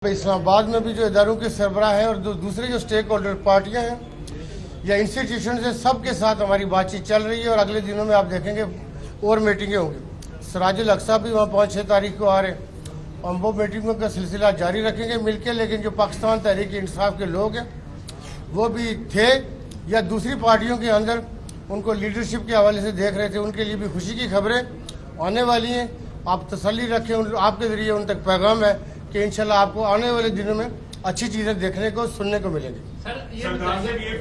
इस्लामाबाद में भी जो इदारों के सरबराह हैं और दूसरे जो स्टेक होल्डर पार्टियां हैं या इंस्टीट्यूशन हैं, सबके साथ हमारी बातचीत चल रही है और अगले दिनों में आप देखेंगे और मीटिंगें होंगी। सिराजुल अक्सा भी वहाँ 5-6 तारीख को आ रहे हैं। हम वो मीटिंगों का सिलसिला जारी रखेंगे मिलकर। लेकिन जो पाकिस्तान तहरीक इंसाफ के लोग हैं वो भी थे या दूसरी पार्टियों के अंदर उनको लीडरशिप के हवाले से देख रहे थे, उनके लिए भी खुशी की खबरें आने वाली हैं। आप तसल्ली रखें, आपके ज़रिए उन तक पैगाम है कि इंशाल्लाह आपको आने वाले दिनों में अच्छी चीजें देखने को सुनने को मिलेंगी। सरदार साहब ये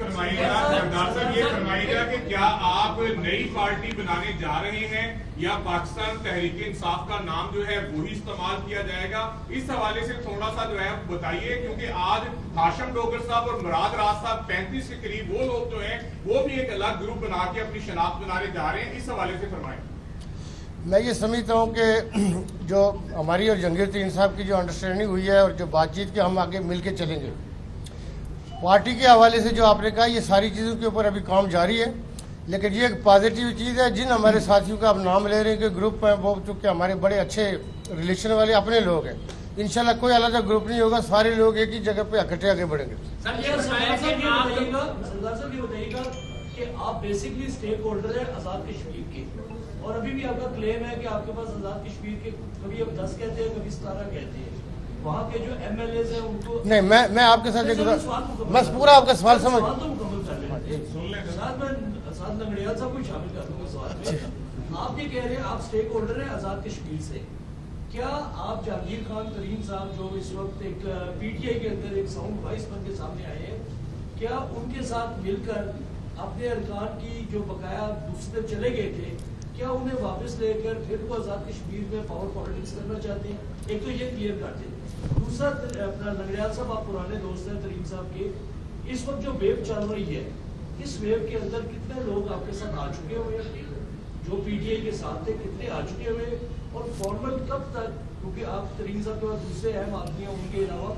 फरमाइएगा कि क्या आप नई पार्टी बनाने जा रहे हैं या पाकिस्तान तहरीक इंसाफ का नाम जो है वही इस्तेमाल किया जाएगा? इस हवाले से थोड़ा सा जो है बताइए, क्योंकि आज हाशम डोगर साहब और मुराद राज साहब 35 के करीब वो लोग जो हैं वो भी एक अलग ग्रुप बना के अपनी शनाख्त बनाने जा रहे हैं। इस हवाले से फरमाइए। मैं ये समझता हूँ कि जो हमारी और जंगीर तरीन साहब की जो अंडरस्टैंडिंग हुई है और जो बातचीत के हम आगे मिल के चलेंगे, पार्टी के हवाले से जो आपने कहा ये सारी चीज़ों के ऊपर अभी काम जारी है। लेकिन ये एक पॉजिटिव चीज़ है। जिन हमारे साथियों का आप नाम ले रहे हैं कि ग्रुप हैं, वो चूँकि हमारे बड़े अच्छे रिलेशन वाले अपने लोग हैं। इंशाल्लाह कोई अलग ग्रुप नहीं होगा, सारे लोग एक ही जगह पे इकट्ठे आगे बढ़ेंगे। आप बेसिकली स्टेक होल्डर है आजाद कश्मीर के, और अभी भी आपका क्लेम है कि आपके पास आजाद कश्मीर के कभी आप 10 कहते हैं, कभी 17 कहते हैं। वहाँ के जो MLAs हैं उनको नहीं, मैं आपके साथ बस पूरा आपका सवाल समझ तो मुकम्मल कर लें। साथ लंगड़ियाल साहब को शामिल कर दूंगा सवाल में। आप ये कह रहे हैं आप स्टेक होल्डर हैं आजाद कश्मीर से, क्या आप जहांगीर खान तरीन साहब जो इस वक्त एक PTI के अंदर एक साउंड वॉइस बन के सामने आए हैं, क्या उनके साथ मिलकर अपने अरकान की जो बकाया दूसरे चले गए थे, क्या उन्हें वापस लेकर फिर वो आजाद कश्मीर में पावर पॉलिटिक्स करना चाहते हैं? एक तो ये क्लियर कर दें। दूसरा, अपना लंगड़ियाल साहब आप पुराने दोस्त हैं तरीन साहब के, इस वक्त जो वेव चल रही है, इस वेव के अंदर कितने लोग आपके साथ आ चुके हुए हैं जो PTI के साथ थे, कितने आ चुके हुए, और फॉर्मल कब तक, क्योंकि आप तरीन साहब के बाद दूसरे अहम आदमी हैं उनके अलावा,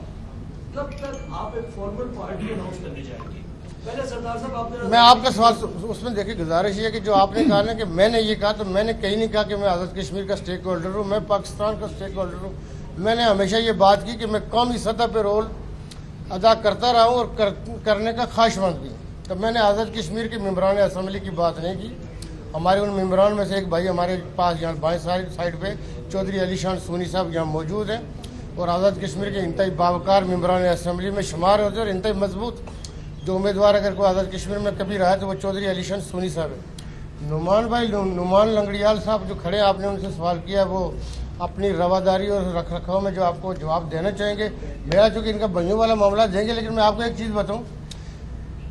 कब तक आप एक फॉर्मल पार्टी अनाउंस करने जाएंगे? पहले सरदार साहब मैं आपका सवाल उसमें देखिए, गुजारिश है कि जो आपने कहा ना कि मैंने ये कहा, तो मैंने कहीं नहीं कहा कि मैं आज़ाद कश्मीर का स्टेक होल्डर हूँ, मैं पाकिस्तान का स्टेक होल्डर हूँ। मैंने हमेशा ये बात की कि मैं कौमी सतह पर रोल अदा करता रहा हूँ और करने का ख्वाहिशमंद भी। तो मैंने आज़ाद कश्मीर के मेम्बरान असम्बली की बात नहीं की। हमारे उन मेम्बरान में से एक भाई हमारे पास यहाँ बाएँ साइड पर चौधरी अली शान सोनी साहब यहाँ मौजूद हैं और आज़ाद कश्मीर के इंतहाई बावकार मेम्बरान असम्बली में शुमार होते और इंतहाई मजबूत जो उम्मीदवार अगर कोई आज़ाद कश्मीर में कभी रहा है तो वो चौधरी अली शान सोनी साहब है। नुमान लंगड़ियाल साहब जो खड़े हैं, आपने उनसे सवाल किया, वो अपनी रवादारी और रख रखाव में जो आपको जवाब देना चाहेंगे। मेरा चूँकि इनका भाइयों वाला मामला देंगे, लेकिन मैं आपको एक चीज़ बताऊँ,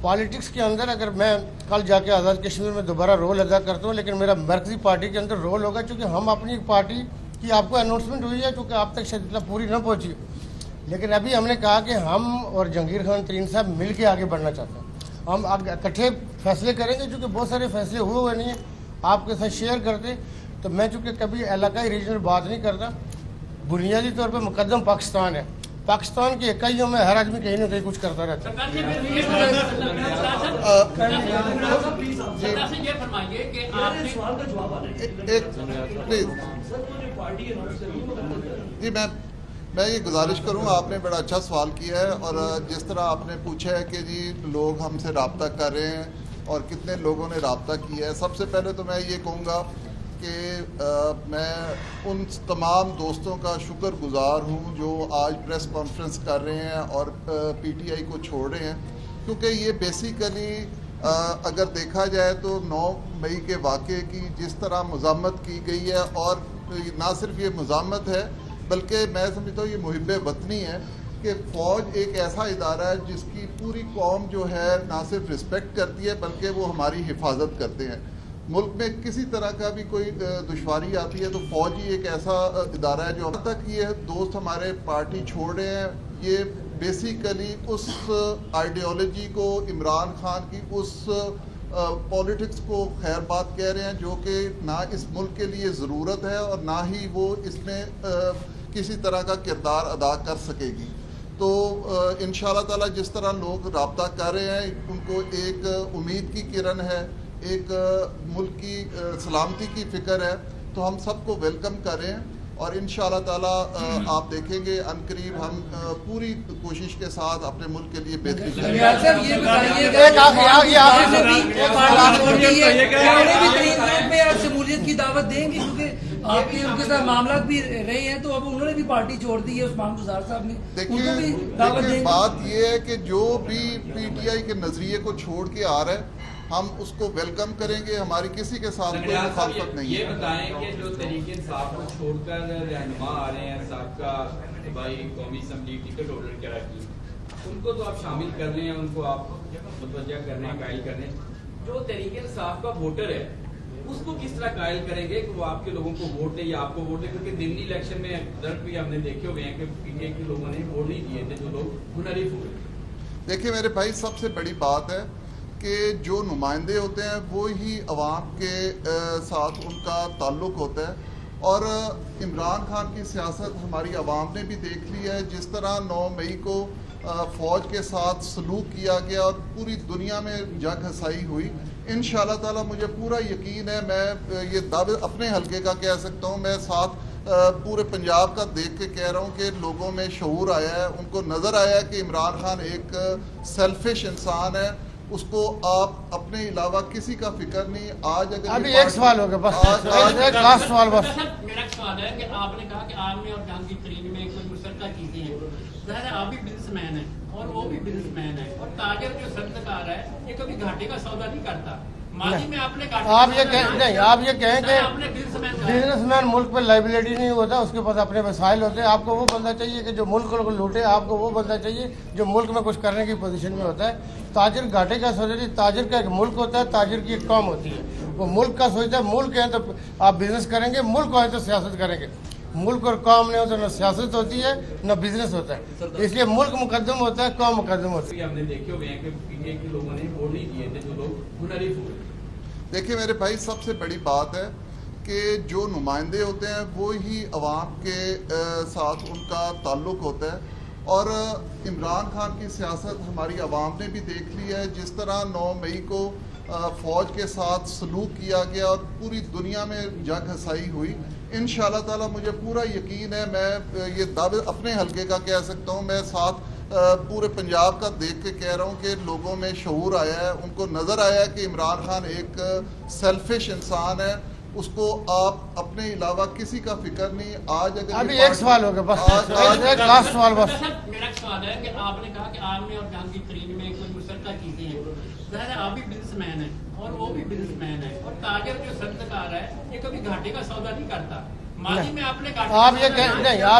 पॉलिटिक्स के अंदर अगर मैं कल जाके आज़ाद कश्मीर में दोबारा रोल अदा करता हूँ, लेकिन मेरा मरकजी पार्टी के अंदर रोल होगा, चूँकि हम अपनी पार्टी की आपको अनाउंसमेंट हुई है, चूँकि आप तक शायद इतना पूरी न पहुँची, लेकिन अभी हमने कहा कि हम और जहांगीर खान तरीन साहब मिल के आगे बढ़ना चाहते हैं। हम इकट्ठे फैसले करेंगे, चूँकि बहुत सारे फैसले हुए नहीं हैं, आपके साथ शेयर करते। तो मैं चूँकि कभी इलाकाई रीजनल बात नहीं करता, बुनियादी तौर पर मुकद्दम पाकिस्तान है। पाकिस्तान की इकाइयों में हर आदमी कहीं ना कहीं कुछ करता रहता है। जी मैं ये गुजारिश करूँगा, आपने बड़ा अच्छा सवाल किया है और जिस तरह आपने पूछा है कि जी लोग हमसे रब्ता कर रहे हैं और कितने लोगों ने रब्ता किया है, सबसे पहले तो मैं ये कहूँगा कि मैं उन तमाम दोस्तों का शुक्रगुजार हूँ जो आज प्रेस कॉन्फ्रेंस कर रहे हैं और PTI को छोड़ रहे हैं, क्योंकि ये बेसिकली अगर देखा जाए तो 9 मई के वाक़े की जिस तरह मज़म्मत की गई है, और ना सिर्फ ये मज़म्मत है बल्कि मैं समझता हूँ ये मुहिब्बे वतनी है कि फ़ौज एक ऐसा इदारा है जिसकी पूरी कौम जो है ना सिर्फ रिस्पेक्ट करती है बल्कि वो हमारी हिफाजत करते हैं। मुल्क में किसी तरह का भी कोई दुश्वारी आती है तो फ़ौज ही एक ऐसा इदारा है जो अब तक ये दोस्त हमारे पार्टी छोड़ रहे हैं, ये बेसिकली उस आइडियोलॉजी को, इमरान खान की उस पॉलिटिक्स को खैर बात कह रहे हैं जो कि ना इस मुल्क के लिए ज़रूरत है और ना ही वो इसमें किसी तरह का किरदार अदा कर सकेगी। तो इंशाअल्लाह ताला जिस तरह लोग रब्ता कर रहे हैं, उनको एक उम्मीद की किरण है, एक मुल्क की सलामती की फ़िक्र है, तो हम सबको वेलकम कर रहे हैं اور انشاءاللہ تعالی آپ دیکھیں گے عنقریب ہم پوری کوشش کے ساتھ اپنے ملک کے لیے بہتری کریں گے. صاحب یہ بتائیے گا میں آپ شمولیت کی دعوت دیں گے کیونکہ آپ کے ان کے ساتھ معاملات بھی رہے ہیں تو اب انہوں نے بھی پارٹی چھوڑ دی ہے عثمان گزار صاحب نے. دیکھیے بات یہ ہے کہ جو بھی پی ٹی آئی کے نظریے کو چھوڑ کے آ رہا ہے ہم اس کو ویلکم کریں گے. ہماری کسی کے ساتھ کوئی مخالفت نہیں ہے. یہ بتائیں کہ جو تحریک انصاف کو چھوڑ کر رہنما آ رہے ہیں صاحب کا بھائی قومی اسمبلی ٹکٹ ہولڈر کراچی ان کو تو آپ شامل کر رہے ہیں ان کو آپ متوجہ کر رہے ہیں قائل کر رہے ہیں. جو تحریک انصاف کا ووٹر ہے اس کو کس طرح قائل کریں گے کہ وہ آپ کے لوگوں کو ووٹ دے یا آپ کو ووٹ دے کیونکہ ضمنی الیکشن میں رزلٹ بھی ہم نے دیکھے ہوئے ہیں کہ پی ٹی آئی کے لوگوں نے ووٹ نہیں دیے تھے جو لوگ منحرف ہوئے. دیکھیں میرے بھائی سب سے بڑی بات ہے کہ جو نمائندے ہوتے ہیں وہی عوام کے ساتھ ان کا تعلق ہوتا ہے. اور عمران خان کی سیاست ہماری عوام نے بھی دیکھ لی ہے. جس طرح 9 مئی کو فوج کے ساتھ سلوک کیا گیا اور پوری دنیا میں جگ ہنسائی ہوئی. انشاءاللہ تعالی مجھے پورا یقین ہے, میں یہ دعوے اپنے حلقے کا کہہ سکتا ہوں, میں ساتھ پورے پنجاب کا دیکھ کے کہہ رہا ہوں کہ لوگوں میں شعور آیا ہے, ان کو نظر آیا ہے کہ عمران خان ایک سیلفش انسان ہے, اس کو آپ اپنے علاوہ کسی کا فکر نہیں. آج اگر ابھی ایک سوال ہوگا بس, ایک لاسٹ سوال بس. میرا سوال ہے کہ آپ نے کہا کہ آرمی اور جنگ کی ترین میں کوئی مشترکہ چیزیں ہیں. ظاہر ہے آپ بھی بزنس مین ہیں اور وہ بھی بزنس مین ہے, اور تاجر جو صدقار ہے یہ کبھی گھاٹے کا سودا نہیں کرتا. ماضی میں آپ نے آپ یہ کہیں کہ بزنس مین ملک پہ لائبلٹی نہیں ہوتا, اس کے پاس اپنے وسائل ہوتے ہیں. آپ کو وہ بندہ چاہیے کہ جو ملک کو لوٹے, آپ کو وہ بندہ چاہیے جو ملک میں کچھ کرنے کی پوزیشن میں ہوتا ہے. تاجر گھاٹے کا سوچا نہیں, تاجر کا ایک ملک ہوتا ہے, تاجر کی ایک قوم ہوتی ہے. وہ ملک کا سوچتا ہے ملک ہے تو آپ بزنس کریں گے, ملک ہے تو سیاست کریں گے. ملک اور قوم نہیں ہوتا, نہ سیاست ہوتی ہے نہ بزنس ہوتا ہے. اس لیے ملک مقدم ہوتا ہے, قوم مقدم ہوتی ہے. ہم نے دیکھے ہوئے ہیں کہ پی ٹی آئی کے لوگوں نے ووٹ نہیں دیے تھے جو لوگ منحرف ہوئے. دیکھیں میرے بھائی سب سے بڑی بات ہے کہ جو نمائندے ہوتے ہیں وہی عوام کے ساتھ ان کا تعلق ہوتا ہے. اور عمران خان کی سیاست ہماری عوام نے بھی دیکھ لی ہے. جس طرح 9 مئی کو فوج کے ساتھ سلوک کیا گیا اور پوری دنیا میں جگ ہنسائی ہوئی. انشاءاللہ تعالی مجھے پورا یقین ہے, میں یہ دعوے اپنے حلقے کا کہہ سکتا ہوں, میں ساتھ پورے پنجاب کا دیکھ کے کہہ رہا ہوں کہ لوگوں میں شعور آیا ہے, ان کو نظر آیا ہے کہ عمران خان ایک سیلفش انسان ہے, اس کو آپ اپنے علاوہ کسی کا فکر نہیں. آج اگر ابھی ایک سوال ہوگا بس, ایک لاسٹ سوال بس. میرا سوال ہے کہ آپ نے کہا کہ آرمی اور جنگ کی ترین میں کوئی مشترکہ چیزیں ہیں. ظاہر ہے آپ بھی بزنس مین ہیں اور وہ بھی بزنس مین ہے, اور تاجر جو صدقار ہے یہ کبھی گھاٹے کا سودا نہیں کرتا. ماضی میں آپ نے آپ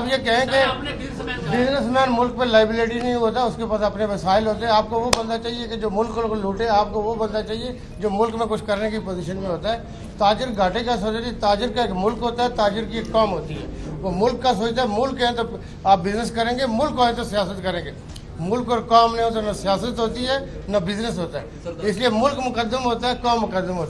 یہ کہیں کہ بزنس مین ملک پہ لائبلٹی نہیں ہوتا, اس کے پاس اپنے وسائل ہوتے ہیں. آپ کو وہ بندہ چاہیے کہ جو ملک کو لوٹے, آپ کو وہ بندہ چاہیے جو ملک میں کچھ کرنے کی پوزیشن میں ہوتا ہے. تاجر گھاٹے کا سوچا نہیں, تاجر کا ایک ملک ہوتا ہے, تاجر کی ایک قوم ہوتی ہے. وہ ملک کا سوچتا ہے ملک ہے تو آپ بزنس کریں گے, ملک ہے تو سیاست کریں گے. ملک اور قوم نہیں ہوتا, نہ سیاست ہوتی ہے نہ بزنس ہوتا ہے. اس لیے ملک مقدم ہوتا ہے, قوم مقدم ہوتا ہے.